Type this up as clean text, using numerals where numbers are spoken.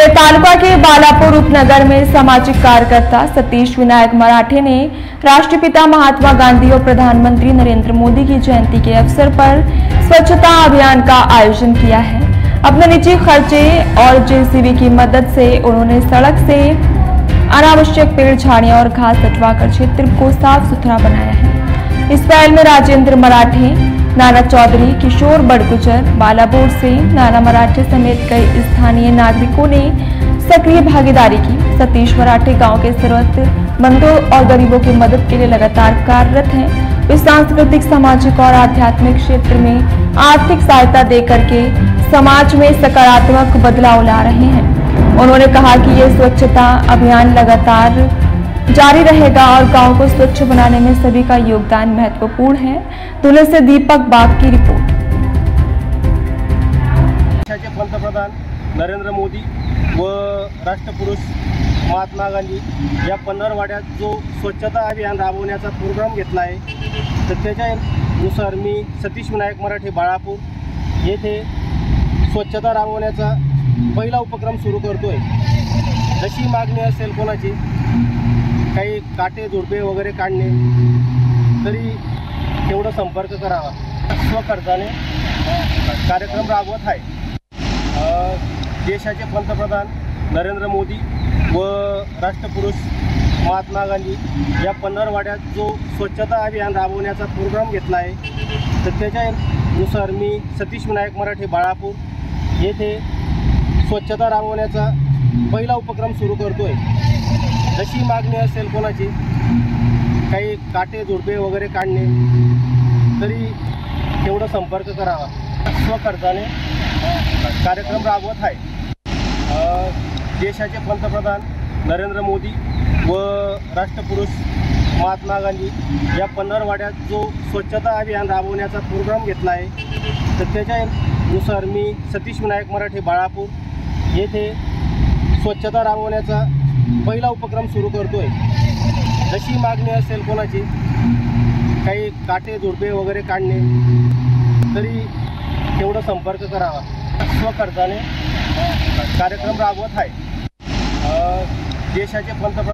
मुंगेर तालुका के बालापुर उपनगर में सामाजिक कार्यकर्ता सतीश विनायक मराठे ने राष्ट्रपिता महात्मा गांधी और प्रधानमंत्री नरेंद्र मोदी की जयंती के अवसर पर स्वच्छता अभियान का आयोजन किया है। अपने निजी खर्चे और जेसीबी की मदद से उन्होंने सड़क से अनावश्यक पेड़ झाड़ियां और घास हटवाकर क्षेत्र को साफ सुथरा बनाया है। इस पहल में राजेंद्र मराठे, नाना चौधरी, किशोर बड़गुजर, बालाबोर से नाना मराठे समेत कई स्थानीय नागरिकों ने सक्रिय भागीदारी की। सतीश मराठे गांव के जरूरतमंदों और गरीबों की मदद के लिए लगातार कार्यरत हैं। वे सांस्कृतिक, सामाजिक और आध्यात्मिक क्षेत्र में आर्थिक सहायता देकर के समाज में सकारात्मक बदलाव ला रहे हैं। उन्होंने कहा कि ये स्वच्छता अभियान लगातार जारी रहेगा और गांव को स्वच्छ बनाने में सभी का योगदान महत्वपूर्ण है। धुले से दीपक बाग की रिपोर्ट। देशाचे पंतप्रधान नरेंद्र मोदी व राष्ट्रपुरुष महात्मा गांधी या पंधरवाड्यात जो स्वच्छता अभियान राबवण्याचा प्रोग्राम घेतला आहे, तर त्याच्यानुसार मी सतीश विनायक मराठे बाळापूर येथे स्वच्छता राबवण्याचा पहिला उपक्रम सुरू करतोय। जशी मागणी असेल कोणाची, काही काटे झुडपे वगैरे काढणे, तरी तेवढा संपर्क करावा। स्वखर्चाने कार्यक्रम राबवत आहे। देशाचे पंतप्रधान नरेंद्र मोदी व राष्ट्रपुरुष महात्मा गांधी या पंधरवाड्यात जो स्वच्छता अभियान राबवण्याचा प्रोग्राम घेतला आहे, तर त्याच्यानुसार मी सतीश विनायक मराठे बाळापूर येथे स्वच्छता राबवण्याचा पहिला उपक्रम सुरू करतोय। जशी मागणी असेल कोणाची, काही काटे झुडपे वगैरे काढणे, तरी तेवढा संपर्क करावा। स्वखर्चाने कार्यक्रम राबवत आहे। देशाचे पंतप्रधान नरेंद्र मोदी व राष्ट्रपुरुष महात्मा गांधी या पंधरवाड्यात जो स्वच्छता अभियान राबवण्याचा प्रोग्राम घेतला आहे, तर त्याच्यानुसार मी सतीश विनायक मराठे बाळापूर येथे स्वच्छता राबवण्याचा पहिला उपक्रम सुरू करतोय। जशी मागणी असेल कोणाची, काही काटे झुडपे वगैरे काढणे, तरी तेवढा संपर्क करावा। स्वखर्चाने कार्यक्रम राबवत आहे। देशाचे पंतप्रधान